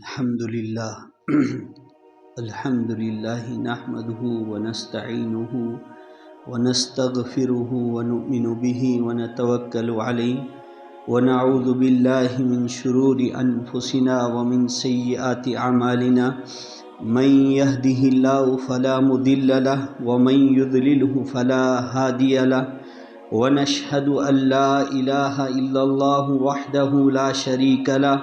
الحمد لله نحمده ونستعينه ونستغفره ونؤمن به ونتوكل عليه ونعوذ بالله من شرور أنفسنا ومن سيئات أعمالنا من يهده الله فلا مضل له ومن يضلله فلا هادي له ونشهد أن لا إله إلا الله وحده لا شريك له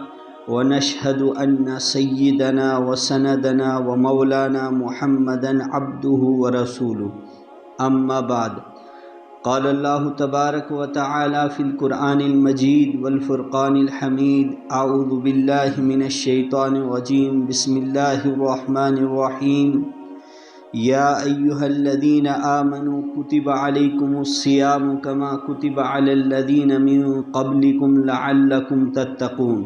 ونشهد أن سيدنا وسندنا ومولانا محمدا عبده ورسوله أما بعد قال الله تبارك وتعالى في القرآن المجيد والفرقان الحميد أعوذ بالله من الشيطان الرجيم بسم الله الرحمن الرحيم يا أيها الذين آمنوا كتب عليكم الصيام كما كتب على الذين من قبلكم لعلكم تتقون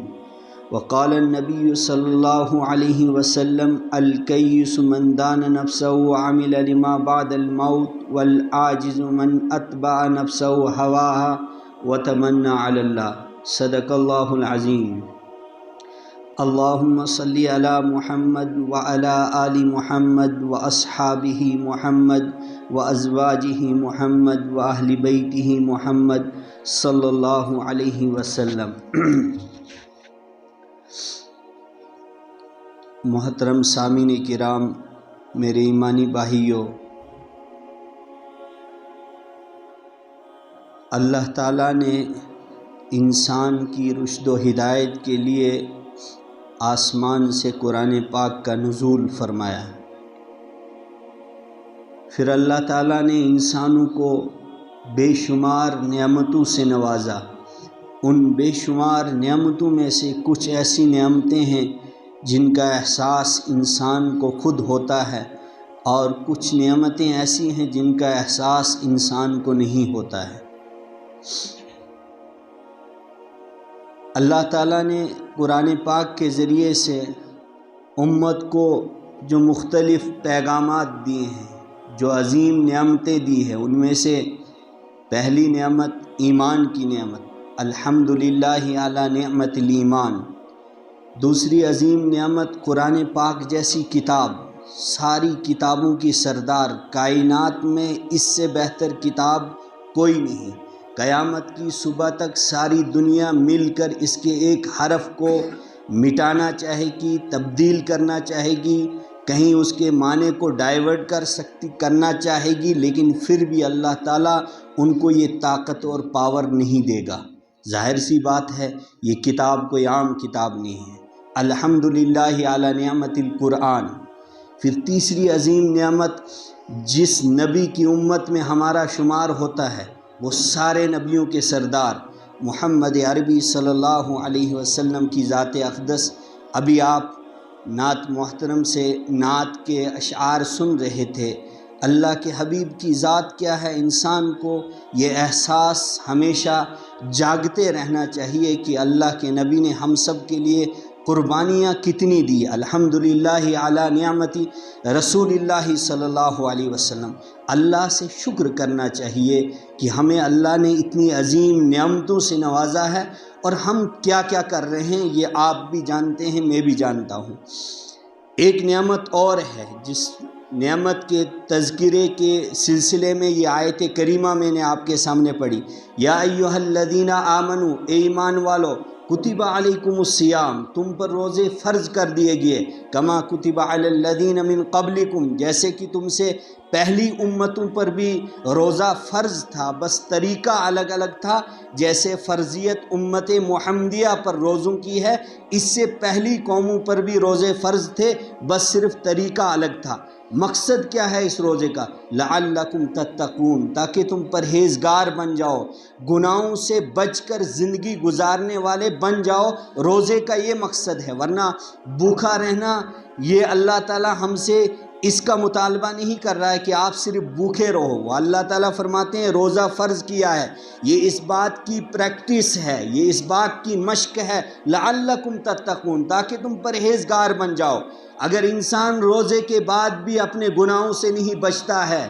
وقال النبي صلى الله عليه وسلم الكيس من دان نفسه وعمل لما بعد الموت والعاجز من أتبع نفسه هواها وتمنى على الله صدق الله العظيم اللهم صل على محمد وعلى آل محمد وأصحابه محمد وأزواجه محمد وأهل بيته محمد صلی اللہ علیہ وسلم۔ محترم سامعین کرام، میرے ایمانی بھائیو، اللہ تعالیٰ نے انسان کی رشد و ہدایت کے لیے آسمان سے قرآن پاک کا نزول فرمایا ہے۔ پھر اللہ تعالیٰ نے انسانوں کو بے شمار نعمتوں سے نوازا۔ ان بے شمار نعمتوں میں سے کچھ ایسی نعمتیں ہیں جن کا احساس انسان کو خود ہوتا ہے، اور کچھ نعمتیں ایسی ہیں جن کا احساس انسان کو نہیں ہوتا ہے۔ اللہ تعالیٰ نے قرآن پاک کے ذریعے سے امت کو جو مختلف پیغامات دیے ہیں، جو عظیم نعمتیں دی ہیں، ان میں سے پہلی نعمت ایمان کی نعمت، الحمدللہ علی نعمت الایمان۔ دوسری عظیم نعمت قرآن پاک جیسی کتاب، ساری کتابوں کی سردار، کائنات میں اس سے بہتر کتاب کوئی نہیں۔ قیامت کی صبح تک ساری دنیا مل کر اس کے ایک حرف کو مٹانا چاہے گی، تبدیل کرنا چاہے گی، کہیں اس کے معنی کو ڈائیورٹ کرنا چاہے گی، لیکن پھر بھی اللہ تعالیٰ ان کو یہ طاقت اور پاور نہیں دے گا۔ ظاہر سی بات ہے، یہ کتاب کوئی عام کتاب نہیں ہے۔ الحمدللہ علی نعمت القرآن۔ پھر تیسری عظیم نعمت جس نبی کی امت میں ہمارا شمار ہوتا ہے، وہ سارے نبیوں کے سردار محمد عربی صلی اللہ علیہ وسلم کی ذات اقدس۔ ابھی آپ نعت محترم سے نعت کے اشعار سن رہے تھے۔ اللہ کے حبیب کی ذات کیا ہے، انسان کو یہ احساس ہمیشہ جاگتے رہنا چاہیے کہ اللہ کے نبی نے ہم سب کے لیے قربانیاں کتنی دی۔ الحمدللہ علی نعمت رسول اللہ صلی اللہ علیہ وسلم۔ اللہ سے شکر کرنا چاہیے کہ ہمیں اللہ نے اتنی عظیم نعمتوں سے نوازا ہے، اور ہم کیا کیا کر رہے ہیں یہ آپ بھی جانتے ہیں، میں بھی جانتا ہوں۔ ایک نعمت اور ہے جس نعمت کے تذکرے کے سلسلے میں یہ آیت کریمہ میں نے آپ کے سامنے پڑھی، یا ایھا الذین آمنوا، اے ایمان والو، کتب علیکم الصیام، تم پر روزے فرض کر دیے گئے، کما کتب علی الذین من قبلکم، جیسے کہ تم سے پہلی امتوں پر بھی روزہ فرض تھا، بس طریقہ الگ الگ تھا۔ جیسے فرضیت امت محمدیہ پر روزوں کی ہے، اس سے پہلی قوموں پر بھی روزے فرض تھے، بس صرف طریقہ الگ تھا۔ مقصد کیا ہے اس روزے کا؟ لعلکم تتقون، تاکہ تم پرہیزگار بن جاؤ، گناہوں سے بچ کر زندگی گزارنے والے بن جاؤ۔ روزے کا یہ مقصد ہے، ورنہ بھوکا رہنا یہ اللہ تعالیٰ ہم سے اس کا مطالبہ نہیں کر رہا ہے کہ آپ صرف بھوکے رہو۔ وہ اللہ تعالیٰ فرماتے ہیں روزہ فرض کیا ہے، یہ اس بات کی پریکٹس ہے، یہ اس بات کی مشق ہے، لعلکم تتقون، تاکہ تم پرہیزگار بن جاؤ۔ اگر انسان روزے کے بعد بھی اپنے گناہوں سے نہیں بچتا ہے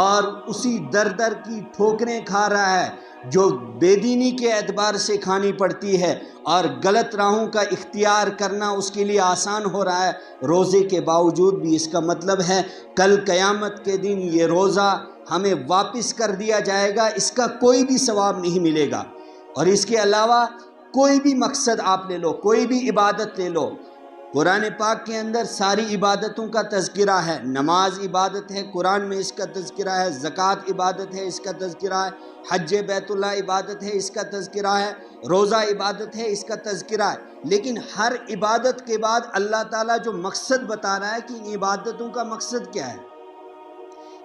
اور اسی در در کی ٹھوکریں کھا رہا ہے، جو بے دینی کے اعتبار سے کھانی پڑتی ہے اور غلط راہوں کا اختیار کرنا اس کے لیے آسان ہو رہا ہے روزے کے باوجود بھی، اس کا مطلب ہے کل قیامت کے دن یہ روزہ ہمیں واپس کر دیا جائے گا، اس کا کوئی بھی ثواب نہیں ملے گا۔ اور اس کے علاوہ کوئی بھی مقصد آپ لے لو، کوئی بھی عبادت لے لو، قرآن پاک کے اندر ساری عبادتوں کا تذکرہ ہے۔ نماز عبادت ہے، قرآن میں اس کا تذکرہ ہے، زکوٰۃ عبادت ہے، اس کا تذکرہ ہے، حج بیت اللہ عبادت ہے، اس کا تذکرہ ہے، روزہ عبادت ہے، اس کا تذکرہ ہے۔ لیکن ہر عبادت کے بعد اللہ تعالیٰ جو مقصد بتا رہا ہے کہ ان عبادتوں کا مقصد کیا ہے،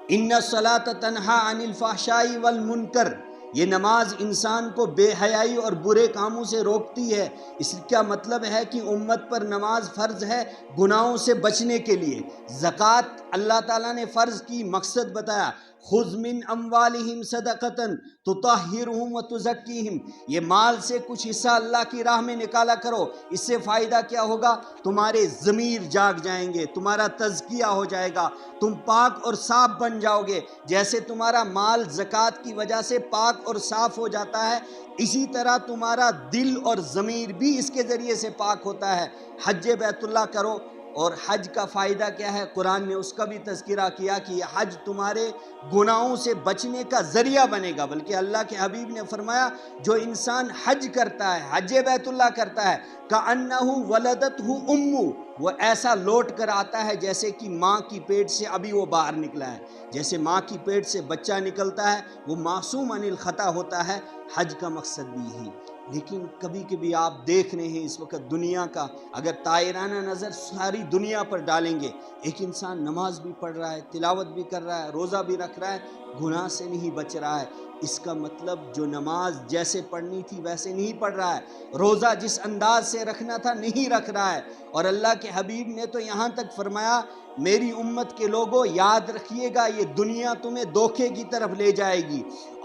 ان الصلاۃ تنہی عن الفحشاء والمنکر، یہ نماز انسان کو بے حیائی اور برے کاموں سے روکتی ہے۔ اس کا مطلب ہے کہ امت پر نماز فرض ہے گناہوں سے بچنے کے لیے۔ زکوٰۃ اللہ تعالیٰ نے فرض کی، مقصد بتایا، خذ من اموالہم صدقۃ تطہرہم وتزکیہم، یہ مال سے کچھ حصہ اللہ کی راہ میں نکالا کرو، اس سے فائدہ کیا ہوگا، تمہارے ضمیر جاگ جائیں گے، تمہارا تزکیہ ہو جائے گا، تم پاک اور صاف بن جاؤ گے۔ جیسے تمہارا مال زکوٰۃ کی وجہ سے پاک اور صاف ہو جاتا ہے، اسی طرح تمہارا دل اور ضمیر بھی اس کے ذریعے سے پاک ہوتا ہے۔ حج بیت اللہ کرو، اور حج کا فائدہ کیا ہے، قرآن نے اس کا بھی تذکرہ کیا کہ یہ حج تمہارے گناہوں سے بچنے کا ذریعہ بنے گا۔ بلکہ اللہ کے حبیب نے فرمایا جو انسان حج کرتا ہے، حج بیت اللہ کرتا ہے، کأنہ ولدتہ امہ، وہ ایسا لوٹ کر آتا ہے جیسے کہ ماں کی پیٹ سے ابھی وہ باہر نکلا ہے۔ جیسے ماں کی پیٹ سے بچہ نکلتا ہے، وہ معصوم عن الخطا ہوتا ہے، حج کا مقصد بھی یہی۔ لیکن کبھی کبھی آپ دیکھ رہے ہیں اس وقت دنیا کا، اگر طائرانہ نظر ساری دنیا پر ڈالیں گے، ایک انسان نماز بھی پڑھ رہا ہے، تلاوت بھی کر رہا ہے، روزہ بھی رکھ رہا ہے، گناہ سے نہیں بچ رہا ہے۔ اس کا مطلب جو نماز جیسے پڑھنی تھی ویسے نہیں پڑھ رہا ہے، روزہ جس انداز سے رکھنا تھا نہیں رکھ رہا ہے۔ اور اللہ کے حبیب نے تو یہاں تک فرمایا میری امت کے لوگوں یاد رکھیے گا یہ دنیا تمہیں دھوکے کی طرف لے جائے گی،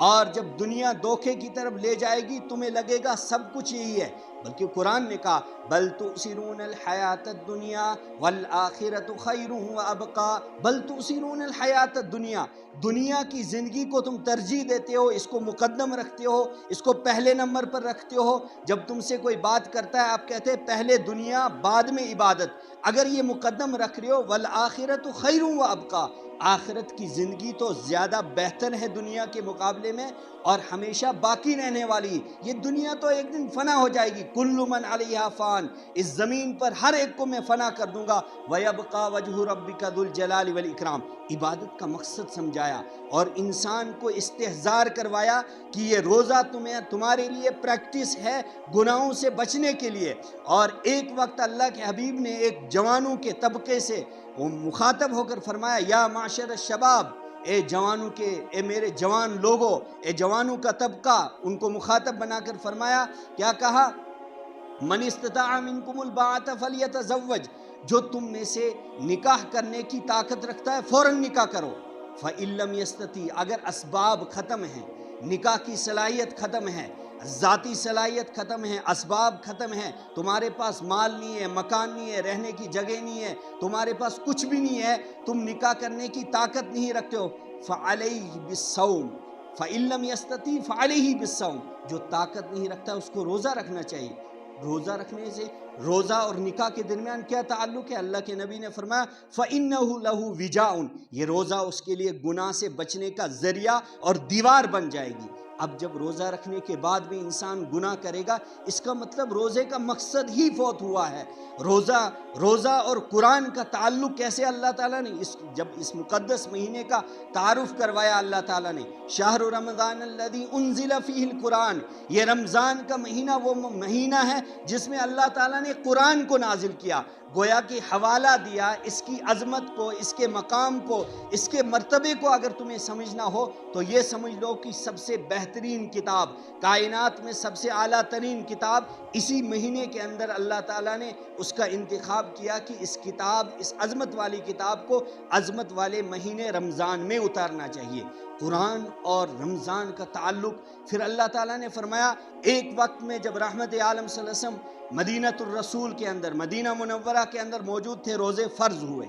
اور جب دنیا دھوکے کی طرف لے جائے گی تمہیں لگے گا سب کچھ یہی ہے۔ بلکہ قرآن نے کہا بل تؤثرون الحیات الدنیا والآخرۃ خیر وابقیٰ، بل تؤثرون الحیات الدنیا، دنیا کی زندگی کو تم ترجیح دیتے ہو، اس کو مقدم رکھتے ہو، اس کو پہلے نمبر پر رکھتے ہو۔ جب تم سے کوئی بات کرتا ہے آپ کہتے ہیں پہلے دنیا بعد میں عبادت۔ اگر یہ مقدم رکھ رہے ہو والآخرۃ خیر وابقیٰ، آخرت کی زندگی تو زیادہ بہتر ہے دنیا کے مقابلے میں اور ہمیشہ باقی رہنے والی۔ یہ دنیا تو ایک دن فنا ہو جائے گی، کل من علیہا فان، اس زمین پر ہر ایک کو میں فنا کر دوں گا، وَيَبْقَى وَجْهُ رَبِّكَ ذُو الْجَلَالِ وَالْإِكْرَامِ۔ عبادت کا مقصد سمجھایا اور انسان کو استحضار کروایا کہ یہ روزہ تمہارے لیے پریکٹس ہے گناہوں سے بچنے کے لیے۔ اور ایک وقت اللہ کے حبیب نے ایک جوانوں کے طبقے سے وہ مخاطب ہو کر فرمایا یا معاشر الشباب، اے جوانوں کے، اے میرے جوان لوگوں، اے جوانوں کا طبقہ، ان کو مخاطب بنا کر فرمایا، کیا کہا، من استطاع منکم الباءۃ فلیتزوج، جو تم میں سے نکاح کرنے کی طاقت رکھتا ہے فوراً نکاح کرو، فإن لم یستطیع، اگر اسباب ختم ہیں، نکاح کی صلاحیت ختم ہے، ذاتی صلاحیت ختم ہے، اسباب ختم ہیں، تمہارے پاس مال نہیں ہے، مکان نہیں ہے، رہنے کی جگہ نہیں ہے، تمہارے پاس کچھ بھی نہیں ہے، تم نکاح کرنے کی طاقت نہیں رکھتے ہو، فعلیہ بالصوم، فإن لم یستطیع فعلیہ بالصوم، جو طاقت نہیں رکھتا اس کو روزہ رکھنا چاہیے۔ روزہ رکھنے سے، روزہ اور نکاح کے درمیان کیا تعلق ہے؟ اللہ کے نبی نے فرمایا فَإِنَّهُ لَهُ وِجَاءٌ، یہ روزہ اس کے لیے گناہ سے بچنے کا ذریعہ اور دیوار بن جائے گی۔ اب جب روزہ رکھنے کے بعد بھی انسان گناہ کرے گا، اس کا مطلب روزے کا مقصد ہی فوت ہوا ہے۔ روزہ اور قرآن کا تعلق کیسے اللہ تعالیٰ نے جب اس مقدس مہینے کا تعارف کروایا اللہ تعالیٰ نے، شہر رمضان الذی انزل فیہ القرآن، یہ رمضان کا مہینہ وہ مہینہ ہے جس میں اللہ تعالیٰ نے قرآن کو نازل کیا، گویا کہ حوالہ دیا اس کی عظمت کو، اس کے مقام کو، اس کے مرتبے کو اگر تمہیں سمجھنا ہو تو یہ سمجھ لو کہ سب سے بہترین کتاب، کائنات میں سب سے اعلیٰ ترین کتاب اسی مہینے کے اندر اللہ تعالیٰ نے اس کا انتخاب کیا کہ اس کتاب، اس عظمت والی کتاب کو عظمت والے مہینے رمضان میں اتارنا چاہیے۔ قرآن اور رمضان کا تعلق، پھر اللہ تعالیٰ نے فرمایا ایک وقت میں جب رحمت عالم صلی اللہ علیہ وسلم مدینہ الرسول کے اندر، مدینہ منورہ کے اندر موجود تھے، روزے فرض ہوئے،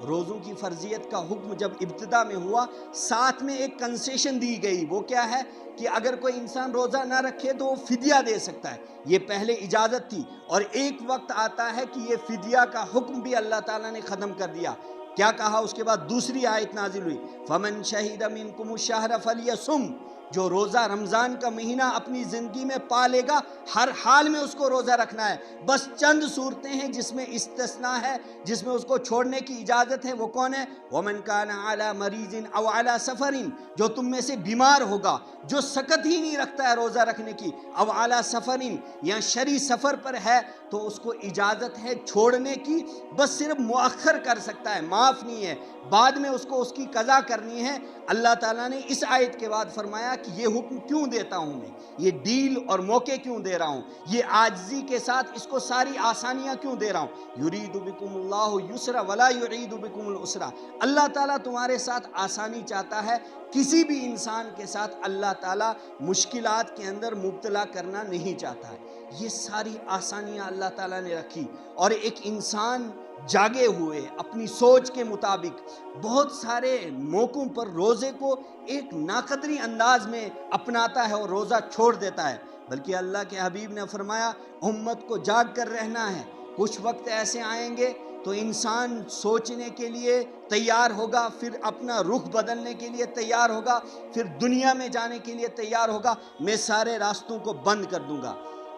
روزوں کی فرضیت کا حکم جب ابتدا میں ہوا، ساتھ میں ایک کنسیشن دی گئی، وہ کیا ہے کہ اگر کوئی انسان روزہ نہ رکھے تو وہ فدیہ دے سکتا ہے۔ یہ پہلے اجازت تھی، اور ایک وقت آتا ہے کہ یہ فدیہ کا حکم بھی اللہ تعالیٰ نے ختم کر دیا۔ کیا کہا اس کے بعد؟ دوسری آیت نازل ہوئی، فَمَنْ شَهِدَ مِنْكُمُ الشَّهْرَ فَلْيَصُمْ، جو روزہ رمضان کا مہینہ اپنی زندگی میں پا لے گا، ہر حال میں اس کو روزہ رکھنا ہے۔ بس چند صورتیں ہیں جس میں استثناء ہے، جس میں اس کو چھوڑنے کی اجازت ہے، وہ کون ہے؟ وَمَنْ كَانَ عَلَى مَرِيضٍ أَوْ عَلَى سَفَرٍ، جو تم میں سے بیمار ہوگا، جو سکت ہی نہیں رکھتا ہے روزہ رکھنے کی، أَوْ عَلَى سَفَرٍ، یا شرعی سفر پر ہے، تو اس کو اجازت ہے چھوڑنے کی، بس صرف مؤخر کر سکتا ہے، معاف نہیں ہے، بعد میں اس کو اس کی قضا کرنی ہے۔ اللہ تعالیٰ نے اس آیت کے بعد فرمایا کہ یہ حکم کیوں دیتا ہوں میں، یہ ڈیل اور موقع کیوں دے رہا ہوں، یہ عاجزی کے ساتھ اس کو ساری آسانیاں کیوں دے رہا ہوں؟ یرید بکم اللہ یسر ولا یرید بکم العسر، اللہ تعالیٰ تمہارے ساتھ آسانی چاہتا ہے، کسی بھی انسان کے ساتھ اللہ تعالیٰ مشکلات کے اندر مبتلا کرنا نہیں چاہتا ہے۔ یہ ساری آسانیاں اللہ تعالیٰ نے رکھی، اور ایک انسان جاگے ہوئے اپنی سوچ کے مطابق بہت سارے موقعوں پر روزے کو ایک ناقدری انداز میں اپناتا ہے اور روزہ چھوڑ دیتا ہے، بلکہ اللہ کے حبیب نے فرمایا امت کو جاگ کر رہنا ہے۔ کچھ وقت ایسے آئیں گے تو انسان سوچنے کے لیے تیار ہوگا، پھر اپنا رخ بدلنے کے لیے تیار ہوگا، پھر دنیا میں جانے کے لیے تیار ہوگا، میں سارے راستوں کو بند کر دوں گا۔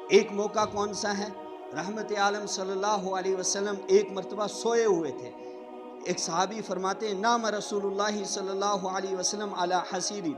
ایک موقع کون سا ہے؟ رحمت عالم صلی اللہ علیہ وسلم ایک مرتبہ سوئے ہوئے تھے۔ ایک صحابی فرماتے ہیں نام رسول اللہ صلی اللہ علیہ وسلم علی حسیر،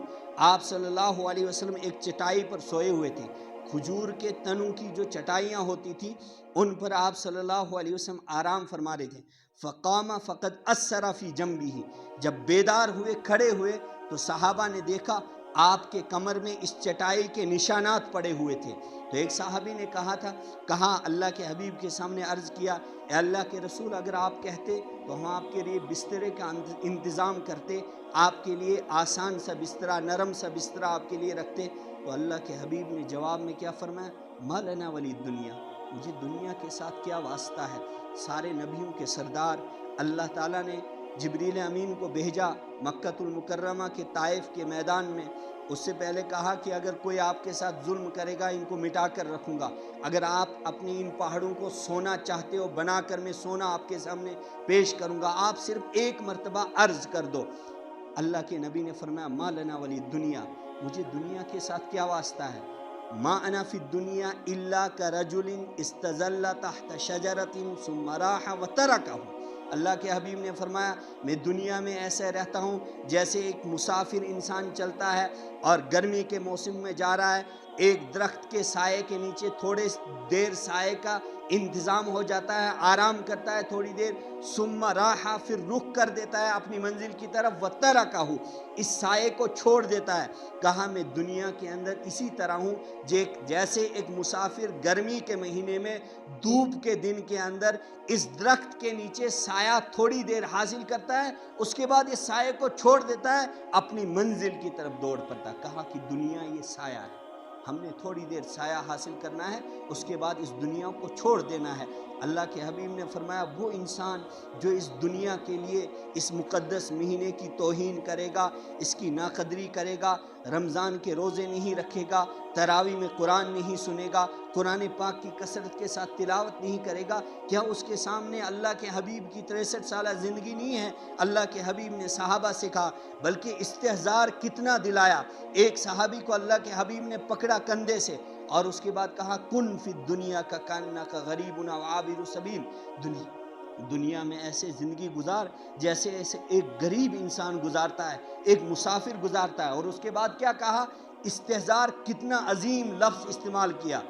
آپ صلی اللہ علیہ وسلم ایک چٹائی پر سوئے ہوئے تھے۔ کھجور کے تنوں کی جو چٹائیاں ہوتی تھی ان پر آپ صلی اللہ علیہ وسلم آرام فرما رہے تھے۔ فقام فقد اثر فی جنبہ، جب بیدار ہوئے، کھڑے ہوئے، تو صحابہ نے دیکھا آپ کے کمر میں اس چٹائی کے نشانات پڑے ہوئے تھے۔ تو ایک صحابی نے کہا اللہ کے حبیب کے سامنے عرض کیا، اے اللہ کے رسول، اگر آپ کہتے تو ہم آپ کے لیے بسترے کا انتظام کرتے، آپ کے لیے آسان سا بسترا، نرم سا بسترا آپ کے لیے رکھتے۔ تو اللہ کے حبیب نے جواب میں کیا فرمایا؟ ما لنا ولی الدنیا، مجھے دنیا کے ساتھ کیا واسطہ ہے۔ سارے نبیوں کے سردار اللہ تعالیٰ نے جبریل امین کو بھیجا مکۃ المکرمہ کے طائف کے میدان میں۔ اس سے پہلے کہا کہ اگر کوئی آپ کے ساتھ ظلم کرے گا ان کو مٹا کر رکھوں گا، اگر آپ اپنے ان پہاڑوں کو سونا چاہتے ہو بنا کر میں سونا آپ کے سامنے پیش کروں گا، آپ صرف ایک مرتبہ عرض کر دو۔ اللہ کے نبی نے فرمایا ما لنا ولی الدنیا، مجھے دنیا کے ساتھ کیا واسطہ ہے۔ ما انا فی الدنیا الا کرجل استظل تحت شجرۃ ثم راح وترکہ، اللہ کے حبیب نے فرمایا میں دنیا میں ایسے رہتا ہوں جیسے ایک مسافر انسان چلتا ہے اور گرمی کے موسم میں جا رہا ہے، ایک درخت کے سائے کے نیچے تھوڑے دیر سائے کا انتظام ہو جاتا ہے، آرام کرتا ہے تھوڑی دیر، ثم راح، پھر رخ کر دیتا ہے اپنی منزل کی طرف، وترکہ، اس سائے کو چھوڑ دیتا ہے۔ کہا میں دنیا کے اندر اسی طرح ہوں جیسے ایک مسافر گرمی کے مہینے میں دھوپ کے دن کے اندر اس درخت کے نیچے سایہ تھوڑی دیر حاصل کرتا ہے، اس کے بعد اس سائے کو چھوڑ دیتا ہے، اپنی منزل کی طرف دوڑ پڑتا ہے۔ کہا کہ دنیا یہ سایہ ہے، ہم نے تھوڑی دیر سایہ حاصل کرنا ہے، اس کے بعد اس دنیا کو چھوڑ دینا ہے۔ اللہ کے حبیب نے فرمایا وہ انسان جو اس دنیا کے لیے اس مقدس مہینے کی توہین کرے گا، اس کی ناقدری کرے گا، رمضان کے روزے نہیں رکھے گا، تراویح میں قرآن نہیں سنے گا، قرآن پاک کی کثرت کے ساتھ تلاوت نہیں کرے گا، کیا اس کے سامنے اللہ کے حبیب کی 63 سالہ زندگی نہیں ہے؟ اللہ کے حبیب نے صحابہ سے کہا، بلکہ استحضار کتنا دلایا۔ ایک صحابی کو اللہ کے حبیب نے پکڑا کندھے سے اور اس کے بعد کہا کن فی الدنیا کا کانک غریب و عابر سبیل، دنیا میں ایسے زندگی گزار جیسے ایک غریب انسان گزارتا ہے، ایک مسافر گزارتا ہے۔ اور اس کے بعد کیا کہا؟ استحضار کتنا عظیم لفظ استعمال کیا،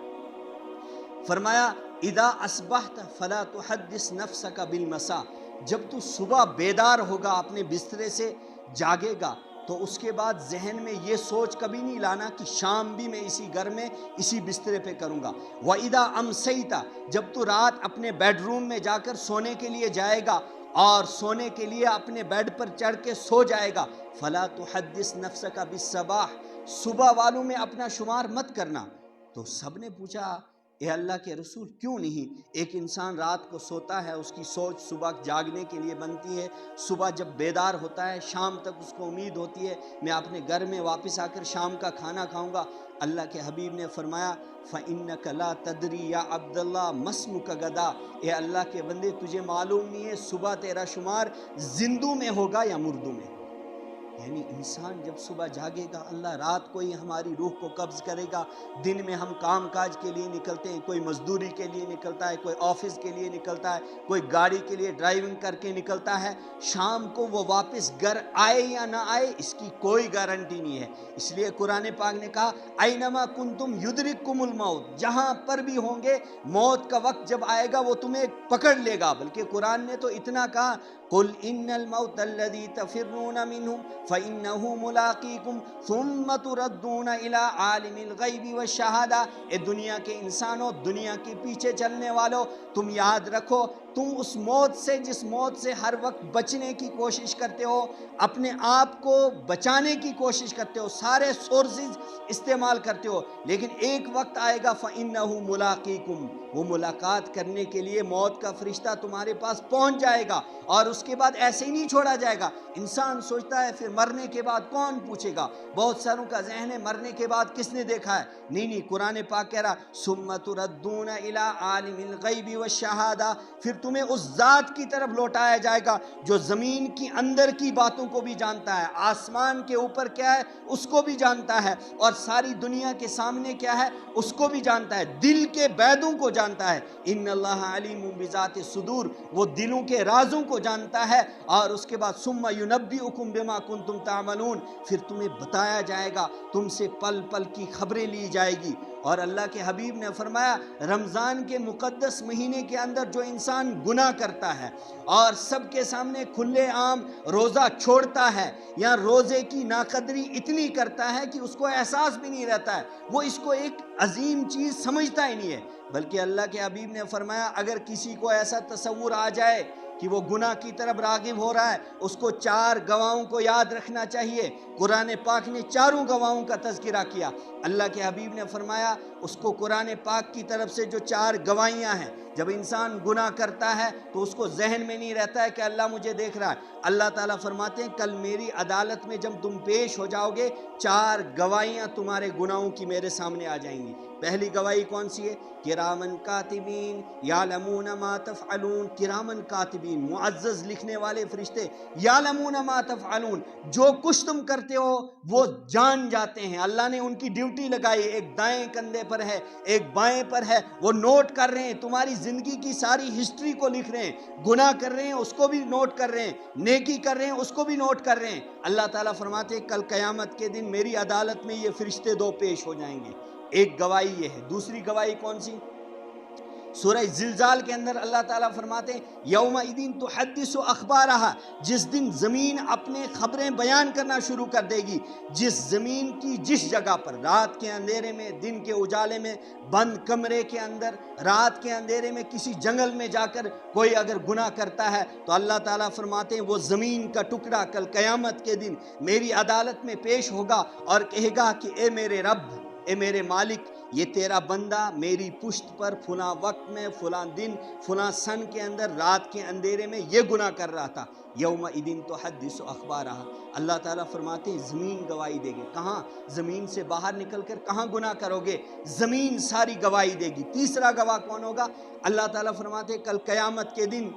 فرمایا اذا اصبحت فلا تحدث نفسك بالمساء، جب تو صبح بیدار ہوگا اپنے بسترے سے جاگے گا تو اس کے بعد ذہن میں یہ سوچ کبھی نہیں لانا کہ شام بھی میں اسی گھر میں اسی بسترے پہ کروں گا۔ وَإِذَا أَمْسَيْتَ، جب تو رات اپنے بیڈ روم میں جا کر سونے کے لیے جائے گا اور سونے کے لیے اپنے بیڈ پر چڑھ کے سو جائے گا، فَلَا تُحَدِّثْ نَفْسَكَ بِالصَّبَاحِ، صبح والوں میں اپنا شمار مت کرنا۔ تو سب نے پوچھا اے اللہ کے رسول کیوں نہیں؟ ایک انسان رات کو سوتا ہے، اس کی سوچ صبح جاگنے کے لیے بنتی ہے، صبح جب بیدار ہوتا ہے شام تک اس کو امید ہوتی ہے میں اپنے گھر میں واپس آ کر شام کا کھانا کھاؤں گا۔ اللہ کے حبیب نے فرمایا فَإِنَّكَ لَا تَدْرِي یا عبد اللہ مَسْمُكَ غدا، اے اللہ کے بندے تجھے معلوم نہیں ہے صبح تیرا شمار زندوں میں ہوگا یا مردوں میں۔ یعنی انسان جب صبح جاگے گا اللہ رات کو ہی ہماری روح کو قبض کرے گا۔ دن میں ہم کام کاج کے لیے نکلتے ہیں، کوئی مزدوری کے لیے نکلتا ہے، کوئی آفس کے لیے نکلتا ہے، کوئی گاڑی کے لیے ڈرائیونگ کر کے نکلتا ہے، شام کو وہ واپس گھر آئے یا نہ آئے اس کی کوئی گارنٹی نہیں ہے۔ اس لیے قرآن پاک نے کہا اینما کنتم یدرککم الموت، جہاں پر بھی ہوں گے موت کا وقت جب آئے گا وہ تمہیں پکڑ لے گا۔ بلکہ قرآن نے تو اتنا کہا قل ان الموت الذی تفرون منہ فإنہ ملاقیکم ثم تردون الی عالم الغیب والشہادہ، اے دنیا کے انسانوں، دنیا کے پیچھے چلنے والوں، تم یاد رکھو تم اس موت سے جس موت سے ہر وقت بچنے کی کوشش کرتے ہو، اپنے آپ کو بچانے کی کوشش کرتے ہو، سارے سورسز استعمال کرتے ہو، لیکن ایک وقت آئے گا فإنہ ملاقیکم، وہ ملاقات کرنے کے لیے موت کا فرشتہ تمہارے پاس پہنچ جائے گا، اور اس کے بعد ایسے ہی نہیں چھوڑا جائے گا۔ انسان سوچتا ہے پھر مرنے کے بعد کون پوچھے گا، بہت ساروں کا ذہن ہے مرنے کے بعد کس نے دیکھا ہے؟ نہیں، قرآن پاک کہہ رہا ثم تردون الی عالم الغیب والشہادہ، پھر تمہیں اس ذات کی طرف لوٹایا جائے گا جو زمین کی اندر کی باتوں کو بھی جانتا ہے، آسمان کے اوپر کیا ہے اس کو بھی جانتا ہے، اور ساری دنیا کے سامنے کیا ہے اس کو بھی جانتا ہے، دل کے بیدوں کو جانتا ہے۔ ان اللہ علیم بذات الصدور، وہ دلوں کے رازوں کو جانتا ہے۔ اور اس کے بعد ثم ینبئکم بما کنتم تعملون، پھر تمہیں بتایا جائے گا، تم سے پل پل کی خبریں لی جائے گی۔ اور اللہ کے حبیب نے فرمایا رمضان کے مقدس مہینے کے اندر جو انسان گناہ کرتا ہے اور سب کے سامنے کھلے عام روزہ چھوڑتا ہے یا روزے کی ناقدری اتنی کرتا ہے کہ اس کو احساس بھی نہیں رہتا ہے، وہ اس کو ایک عظیم چیز سمجھتا ہی نہیں ہے، بلکہ اللہ کے حبیب نے فرمایا اگر کسی کو ایسا تصور آ جائے کہ وہ گناہ کی طرف راغب ہو رہا ہے، اس کو 4 گواہوں کو یاد رکھنا چاہیے۔ قرآن پاک نے 4 گواہوں کا تذکرہ کیا۔ اللہ کے حبیب نے فرمایا اس کو قرآن پاک کی طرف سے جو 4 گواہیاں ہیں، جب انسان گناہ کرتا ہے تو اس کو ذہن میں نہیں رہتا ہے کہ اللہ مجھے دیکھ رہا ہے۔ اللہ تعالیٰ فرماتے ہیں کل میری عدالت میں جب تم پیش ہو جاؤ گے 4 گواہیاں تمہارے گناہوں کی میرے سامنے آ جائیں گی۔ پہلی گواہی کون سی ہے؟ کرامن کاتبین یعلمون ما تفعلون، کرامن کاتبین معزز لکھنے والے فرشتے، یعلمون ما تفعلون، جو کچھ تم کرتے ہو وہ جان جاتے ہیں۔ اللہ نے ان کی ڈیوٹی لگائی، ایک دائیں کندھے پر ہے ایک بائیں پر ہے، وہ نوٹ کر رہے ہیں، تمہاری زندگی کی ساری ہسٹری کو لکھ رہے ہیں، گناہ کر رہے ہیں اس کو بھی نوٹ کر رہے ہیں، نیکی کر رہے ہیں اس کو بھی نوٹ کر رہے ہیں۔ اللہ تعالیٰ فرماتے ہیں کل قیامت کے دن میری عدالت میں یہ فرشتے 2 پیش ہو جائیں گے۔ ایک گواہی یہ ہے۔ دوسری گواہی کون سی؟ سورہ زلزال کے اندر اللہ تعالیٰ فرماتے ہیں یومئذ تحدث اخبارہا، جس دن زمین اپنے خبریں بیان کرنا شروع کر دے گی، جس زمین کی جس جگہ پر رات کے اندھیرے میں، دن کے اجالے میں، بند کمرے کے اندر، رات کے اندھیرے میں کسی جنگل میں جا کر کوئی اگر گناہ کرتا ہے تو اللہ تعالیٰ فرماتے ہیں وہ زمین کا ٹکڑا کل قیامت کے دن میری عدالت میں پیش ہوگا اور کہے گا کہ اے میرے رب، اے میرے مالک، یہ تیرا بندہ میری پشت پر فلاں وقت میں، فلاں دن، فلاں سن کے اندر، رات کے اندھیرے میں یہ گناہ کر رہا تھا۔ یومئذ تحدث اخبارہا، اللہ تعالیٰ فرماتے ہیں زمین گواہی دے گی۔ کہاں؟ زمین سے باہر نکل کر کہاں گناہ کرو گے، زمین ساری گواہی دے گی۔ تیسرا گواہ کون ہوگا؟ اللہ تعالیٰ فرماتے ہیں کل قیامت کے دن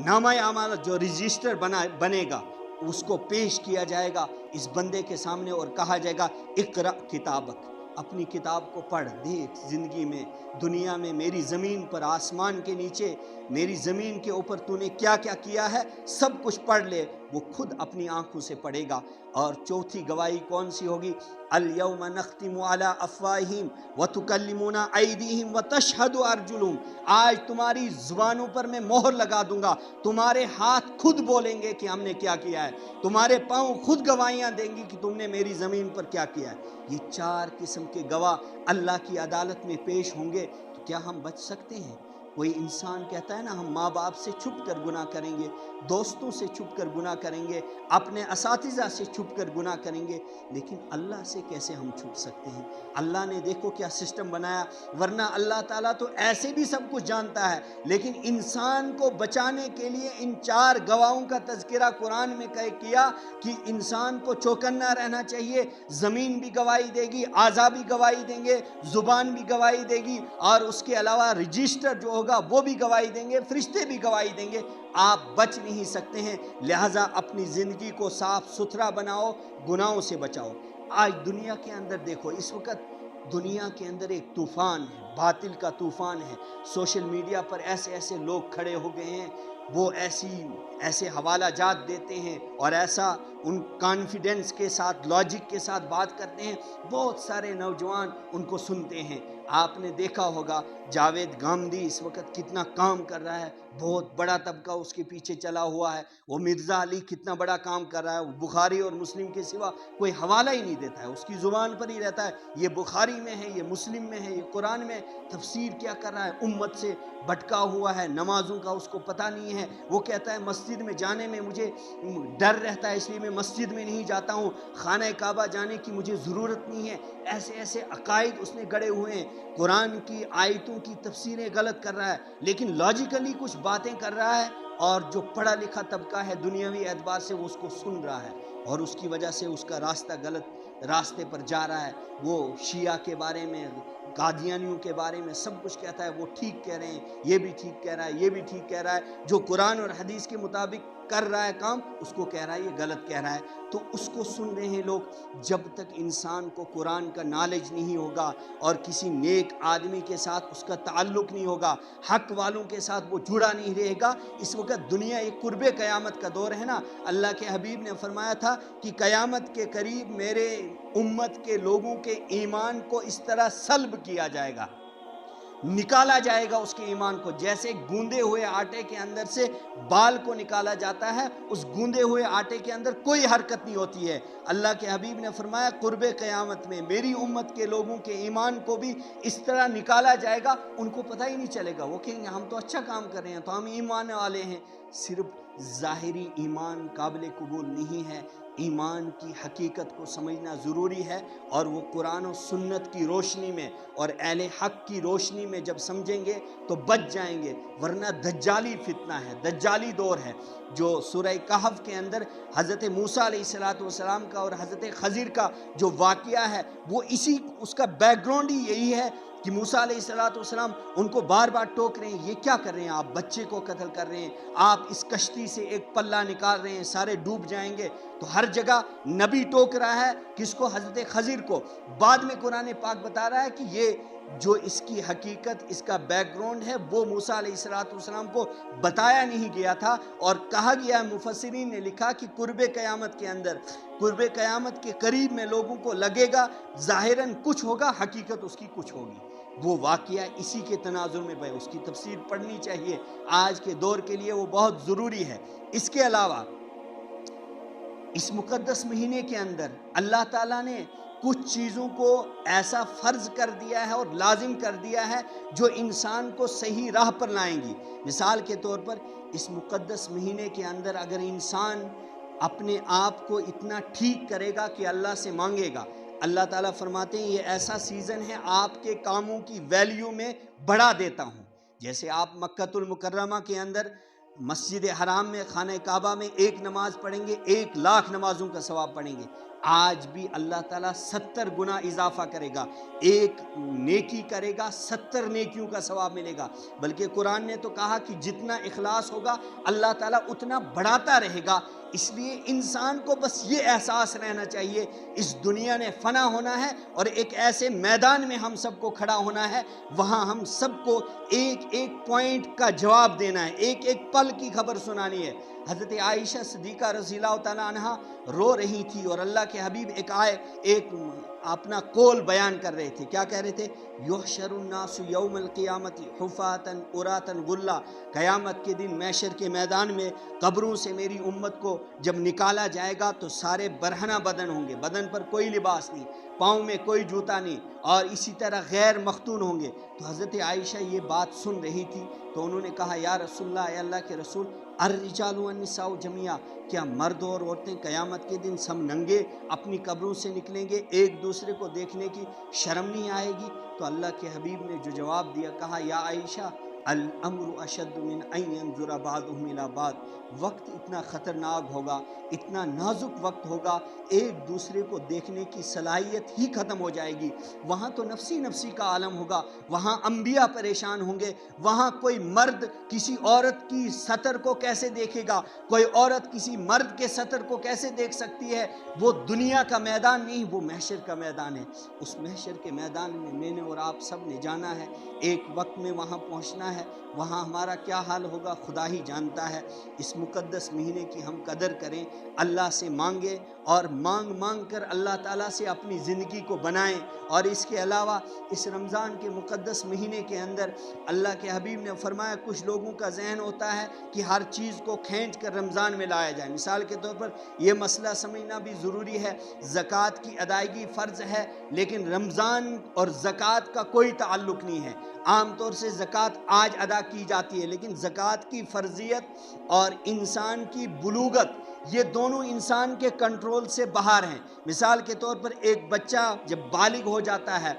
نامہ اعمال جو رجسٹر بنے گا اس کو پیش کیا جائے گا اس بندے کے سامنے اور کہا جائے گا اقرأ کتابک، اپنی کتاب کو پڑھ، دیکھ زندگی میں، دنیا میں، میری زمین پر، آسمان کے نیچے، میری زمین کے اوپر تو نے کیا کیا کیا ہے سب کچھ پڑھ لے۔ وہ خود اپنی آنکھوں سے پڑھے گا۔ اور چوتھی گواہی کون سی ہوگی؟ الیوم نختم علی افواہہم وتکلمنا ایدیہم وتشہد ارجلہم، آج تمہاری زبانوں پر میں مہر لگا دوں گا، تمہارے ہاتھ خود بولیں گے کہ ہم نے کیا کیا ہے، تمہارے پاؤں خود گواہیاں دیں گی کہ تم نے میری زمین پر کیا کیا ہے۔ یہ 4 قسم کے گواہ اللہ کی عدالت میں پیش ہوں گے، تو کیا ہم بچ سکتے ہیں؟ کوئی انسان کہتا ہے نا ہم ماں باپ سے چھپ کر گناہ کریں گے، دوستوں سے چھپ کر گناہ کریں گے، اپنے اساتذہ سے چھپ کر گناہ کریں گے، لیکن اللہ سے کیسے ہم چھپ سکتے ہیں؟ اللہ نے دیکھو کیا سسٹم بنایا، ورنہ اللہ تعالیٰ تو ایسے بھی سب کچھ جانتا ہے، لیکن انسان کو بچانے کے لیے ان 4 گواہوں کا تذکرہ قرآن میں کیا کہ انسان کو چوکنا رہنا چاہیے۔ زمین بھی گواہی دے گی، اعضاء بھی گواہی دیں گے، زبان بھی گواہی دے گی، اور اس کے علاوہ رجسٹر جو ہوگا وہ بھی گواہی دیں گے، فرشتے بھی گواہی دیں گے۔ آپ بچ نہیں سکتے ہیں، لہٰذا اپنی زندگی کو صاف ستھرا بناؤ، گناہوں سے بچاؤ۔ آج دنیا کے اندر دیکھو، اس وقت دنیا کے اندر ایک طوفان ہے، باطل کا طوفان ہے۔ سوشل میڈیا پر ایسے ایسے لوگ کھڑے ہو گئے ہیں، وہ ایسے حوالہ جات دیتے ہیں اور ایسا ان کانفیڈنس کے ساتھ، لاجک کے ساتھ بات کرتے ہیں، بہت سارے نوجوان ان کو سنتے ہیں۔ آپ نے دیکھا ہوگا جاوید گامدی اس وقت کتنا کام کر رہا ہے، بہت بڑا طبقہ اس کے پیچھے چلا ہوا ہے۔ وہ مرزا علی کتنا بڑا کام کر رہا ہے، وہ بخاری اور مسلم کے سوا کوئی حوالہ ہی نہیں دیتا ہے، اس کی زبان پر ہی رہتا ہے، یہ بخاری میں ہے، یہ مسلم میں ہے، یہ قرآن میں۔ تفسیر کیا کر رہا ہے، امت سے بھٹکا ہوا ہے، نمازوں کا اس کو پتہ نہیں ہے۔ وہ کہتا ہے مسجد میں جانے میں مجھے ڈر رہتا ہے، اس لیے میں مسجد میں نہیں جاتا ہوں، خانہ کعبہ جانے کی مجھے ضرورت نہیں ہے۔ ایسے ایسے عقائد اس نے گڑے ہوئے ہیں، قرآن کی آیتوں کی تفسیریں غلط کر رہا ہے، لیکن لاجیکلی کچھ باتیں کر رہا ہے، اور جو پڑھا لکھا طبقہ ہے دنیاوی اعتبار سے وہ اس کو سن رہا ہے، اور اس کی وجہ سے اس کا راستہ غلط راستے پر جا رہا ہے۔ وہ شیعہ کے بارے میں، قادیانیوں کے بارے میں سب کچھ کہتا ہے، وہ ٹھیک کہہ رہے ہیں، یہ بھی ٹھیک کہہ رہا ہے، یہ بھی ٹھیک کہہ رہا ہے۔ جو قرآن اور حدیث کے مطابق کر رہا ہے کام، اس کو کہہ رہا ہے یہ غلط کہہ رہا ہے، تو اس کو سن رہے ہیں لوگ۔ جب تک انسان کو قرآن کا نالج نہیں ہوگا اور کسی نیک آدمی کے ساتھ اس کا تعلق نہیں ہوگا، حق والوں کے ساتھ وہ جڑا نہیں رہے گا۔ اس وقت دنیا ایک قرب قیامت کا دور ہے نا، اللہ کے حبیب نے فرمایا تھا کہ قیامت کے قریب میرے امت کے لوگوں کے ایمان کو اس طرح سلب کیا جائے گا، نکالا جائے گا اس کے ایمان کو، جیسے گوندے ہوئے آٹے کے اندر سے بال کو نکالا جاتا ہے، اس گوندے ہوئے آٹے کے اندر کوئی حرکت نہیں ہوتی ہے۔ اللہ کے حبیب نے فرمایا قرب قیامت میں میری امت کے لوگوں کے ایمان کو بھی اس طرح نکالا جائے گا، ان کو پتہ ہی نہیں چلے گا، وہ کہیں گے ہم تو اچھا کام کر رہے ہیں، تو ہم ایمان والے ہیں۔ صرف ظاہری ایمان قابل قبول نہیں ہے، ایمان کی حقیقت کو سمجھنا ضروری ہے، اور وہ قرآن و سنت کی روشنی میں اور اہل حق کی روشنی میں جب سمجھیں گے تو بچ جائیں گے، ورنہ دجالی فتنہ ہے، دجالی دور ہے۔ جو سورہ کہف کے اندر حضرت موسیٰ علیہ السلام کا اور حضرت خضر کا جو واقعہ ہے، وہ اس کا بیک گراؤنڈ ہی یہی ہے کہ موسیٰ علیہ السلام ان کو بار بار ٹوک رہے ہیں، یہ کیا کر رہے ہیں آپ، بچے کو قتل کر رہے ہیں، آپ اس کشتی سے ایک پلہ نکال رہے ہیں، سارے ڈوب جائیں گے۔ تو ہر جگہ نبی ٹوک رہا ہے، کس کو؟ حضرت خضر کو۔ بعد میں قرآن پاک بتا رہا ہے کہ یہ جو اس کی حقیقت، اس کا بیک گراؤنڈ ہے، وہ موسیٰ علیہ السلام کو بتایا نہیں گیا تھا، اور کہا گیا، مفسرین نے لکھا کہ قرب قیامت کے اندر، قرب قیامت کے قریب میں لوگوں کو لگے گا ظاہراً کچھ ہوگا، حقیقت اس کی کچھ ہوگی۔ وہ واقعہ اسی کے تناظر میں اس کی تفسیر پڑھنی چاہیے، آج کے دور کے لیے وہ بہت ضروری ہے۔ اس کے علاوہ اس مقدس مہینے کے اندر اللہ تعالیٰ نے کچھ چیزوں کو ایسا فرض کر دیا ہے اور لازم کر دیا ہے جو انسان کو صحیح راہ پر لائیں گی۔ مثال کے طور پر اس مقدس مہینے کے اندر اگر انسان اپنے آپ کو اتنا ٹھیک کرے گا کہ اللہ سے مانگے گا، اللہ تعالیٰ فرماتے ہیں یہ ایسا سیزن ہے آپ کے کاموں کی ویلیو میں بڑھا دیتا ہوں۔ جیسے آپ مکہ المکرمہ کے اندر مسجد حرام میں، خانہ کعبہ میں ایک نماز پڑھیں گے، 1,00,000 نمازوں کا ثواب پڑھیں گے، آج بھی اللہ تعالیٰ 70 گنا اضافہ کرے گا، ایک نیکی کرے گا 70 نیکیوں کا ثواب ملے گا۔ بلکہ قرآن نے تو کہا کہ جتنا اخلاص ہوگا اللہ تعالیٰ اتنا بڑھاتا رہے گا۔ اس لیے انسان کو بس یہ احساس رہنا چاہیے، اس دنیا نے فنا ہونا ہے، اور ایک ایسے میدان میں ہم سب کو کھڑا ہونا ہے، وہاں ہم سب کو ایک ایک پوائنٹ کا جواب دینا ہے، ایک ایک پل کی خبر سنانی ہے۔ حضرت عائشہ صدیقہ رضی اللہ تعالیٰ عنہ رو رہی تھی، اور اللہ کے حبیب ایک اپنا قول بیان کر رہے تھے۔ کیا کہہ رہے تھے؟ یحشر الناس یوم القیامت حفاۃ عراۃ غرلا، قیامت کے دن محشر کے میدان میں قبروں سے میری امت کو جب نکالا جائے گا تو سارے برہنہ بدن ہوں گے، بدن پر کوئی لباس نہیں، پاؤں میں کوئی جوتا نہیں، اور اسی طرح غیر مختون ہوں گے۔ تو حضرت عائشہ یہ بات سن رہی تھی تو انہوں نے کہا یا رسول اللہ، اے اللہ کے رسول، الرجال والنساء جميعا، کیا مرد اور عورتیں قیامت کے دن سب ننگے اپنی قبروں سے نکلیں گے؟ ایک دوسرے کو دیکھنے کی شرم نہیں آئے گی؟ تو اللہ کے حبیب نے جو جواب دیا، کہا یا عائشہ الامر اشد من ان ينظر بعضهم الى بعض، وقت اتنا خطرناک ہوگا، اتنا نازک وقت ہوگا، ایک دوسرے کو دیکھنے کی صلاحیت ہی ختم ہو جائے گی۔ وہاں تو نفسی نفسی کا عالم ہوگا، وہاں انبیاء پریشان ہوں گے، وہاں کوئی مرد کسی عورت کی سطر کو کیسے دیکھے گا، کوئی عورت کسی مرد کے سطر کو کیسے دیکھ سکتی ہے؟ وہ دنیا کا میدان نہیں، وہ محشر کا میدان ہے۔ اس محشر کے میدان میں میں نے اور آپ سب نے جانا ہے، ایک وقت میں وہاں پہنچنا ہے، وہاں ہمارا کیا حال ہوگا خدا ہی جانتا ہے۔ اس مقدس مہینے کی ہم قدر کریں، اللہ سے مانگیں، اور مانگ مانگ کر اللہ تعالیٰ سے اپنی زندگی کو بنائیں۔ اور اس کے علاوہ اس رمضان کے مقدس مہینے کے اندر اللہ کے حبیب نے فرمایا، کچھ لوگوں کا ذہن ہوتا ہے کہ ہر چیز کو کھینچ کر رمضان میں لایا جائے۔ مثال کے طور پر یہ مسئلہ سمجھنا بھی ضروری ہے، زکوٰۃ کی ادائیگی فرض ہے، لیکن رمضان اور زکوٰۃ کا کوئی تعلق نہیں ہے۔ عام طور سے زکوٰۃ آج ادا کی جاتی ہے، لیکن زکوٰۃ کی فرضیت اور انسان کی بلوغت، یہ دونوں انسان کے کنٹرول سے باہر ہیں۔ مثال کے طور پر ایک بچہ جب بالغ ہو جاتا ہے،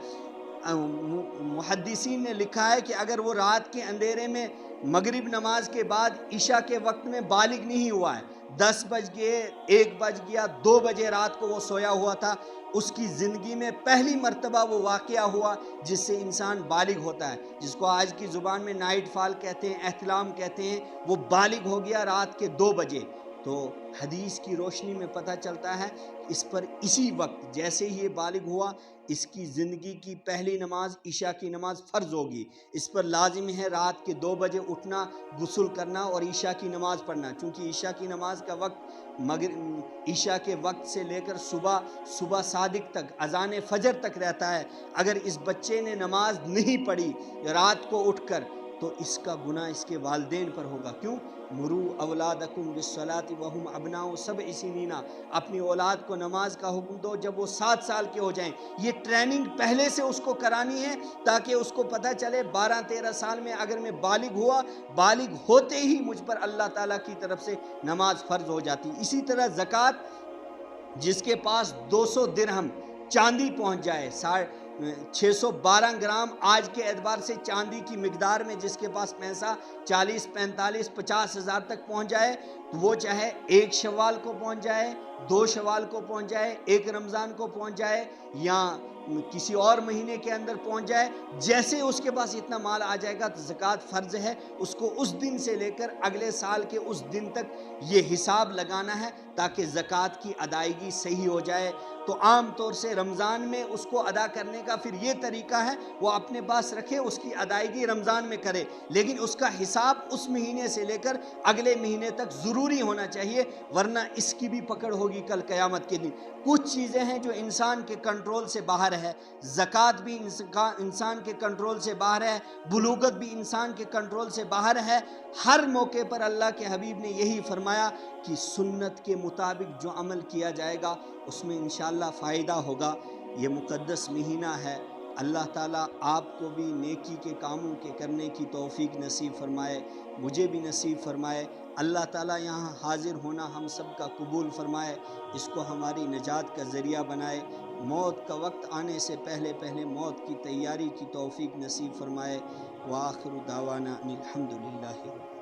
محدثین نے لکھا ہے کہ اگر وہ رات کے اندھیرے میں مغرب نماز کے بعد عشاء کے وقت میں بالغ نہیں ہوا ہے، 10 بج گئے، 1 بج گیا، 2 بجے رات کو وہ سویا ہوا تھا، اس کی زندگی میں پہلی مرتبہ وہ واقعہ ہوا جس سے انسان بالغ ہوتا ہے، جس کو آج کی زبان میں نائٹ فال کہتے ہیں، احتلام کہتے ہیں۔ وہ بالغ ہو گیا رات کے 2 بجے۔ تو حدیث کی روشنی میں پتہ چلتا ہے اس پر اسی وقت جیسے ہی یہ بالغ ہوا، اس کی زندگی کی پہلی نماز عشاء کی نماز فرض ہوگی۔ اس پر لازم ہے رات کے 2 بجے اٹھنا، غسل کرنا اور عشاء کی نماز پڑھنا، چونکہ عشاء کی نماز کا وقت عشاء کے وقت سے لے کر صبح صادق تک، اذان فجر تک رہتا ہے۔ اگر اس بچے نے نماز نہیں پڑھی رات کو اٹھ کر، تو اس کا گناہ اس کے والدین پر ہوگا۔ کیوں؟ مرو اولادکم بالصلاۃ وہم ابناء 7 سنین، اپنی اولاد کو نماز کا حکم دو جب وہ 7 سال کے ہو جائیں۔ یہ ٹریننگ پہلے سے اس کو کرانی ہے تاکہ اس کو پتہ چلے 12-13 سال میں اگر میں بالغ ہوا، بالغ ہوتے ہی مجھ پر اللہ تعالیٰ کی طرف سے نماز فرض ہو جاتی۔ اسی طرح زکوٰۃ، جس کے پاس 200 درہم چاندی پہنچ جائے، 612 گرام آج کے اعتبار سے چاندی کی مقدار میں جس کے پاس پیسہ 40 45 50 ہزار تک پہنچ جائے، تو وہ چاہے 1 شوال کو پہنچ جائے، 2 شوال کو پہنچ جائے، 1 رمضان کو پہنچ جائے، یا کسی اور مہینے کے اندر پہنچ جائے، جیسے اس کے پاس اتنا مال آ جائے گا تو زکوٰۃ فرض ہے۔ اس کو اس دن سے لے کر اگلے سال کے اس دن تک یہ حساب لگانا ہے تاکہ زکوٰۃ کی ادائیگی صحیح ہو جائے۔ تو عام طور سے رمضان میں اس کو ادا کرنے کا پھر یہ طریقہ ہے، وہ اپنے پاس رکھے، اس کی ادائیگی رمضان میں کرے، لیکن اس کا حساب اس مہینے سے لے کر اگلے مہینے تک ضروری ہونا چاہیے، ورنہ اس کی بھی پکڑ ہوگی کل قیامت کے دن۔ کچھ چیزیں ہیں جو انسان کے کنٹرول سے باہر ہے، زکوٰۃ بھی انسان کے کنٹرول سے باہر ہے، بلوغت بھی انسان کے کنٹرول سے باہر ہے۔ ہر موقع پر اللہ کے حبیب نے یہی فرمایا کہ سنت کے مطابق جو عمل کیا جائے گا اس میں انشاءاللہ فائدہ ہوگا۔ یہ مقدس مہینہ ہے، اللہ تعالیٰ آپ کو بھی نیکی کے کاموں کے کرنے کی توفیق نصیب فرمائے، مجھے بھی نصیب فرمائے۔ اللہ تعالیٰ یہاں حاضر ہونا ہم سب کا قبول فرمائے، اس کو ہماری نجات کا ذریعہ بنائے، موت کا وقت آنے سے پہلے موت کی تیاری کی توفیق نصیب فرمائے۔ وآخر دعوانا ان الحمدللہ۔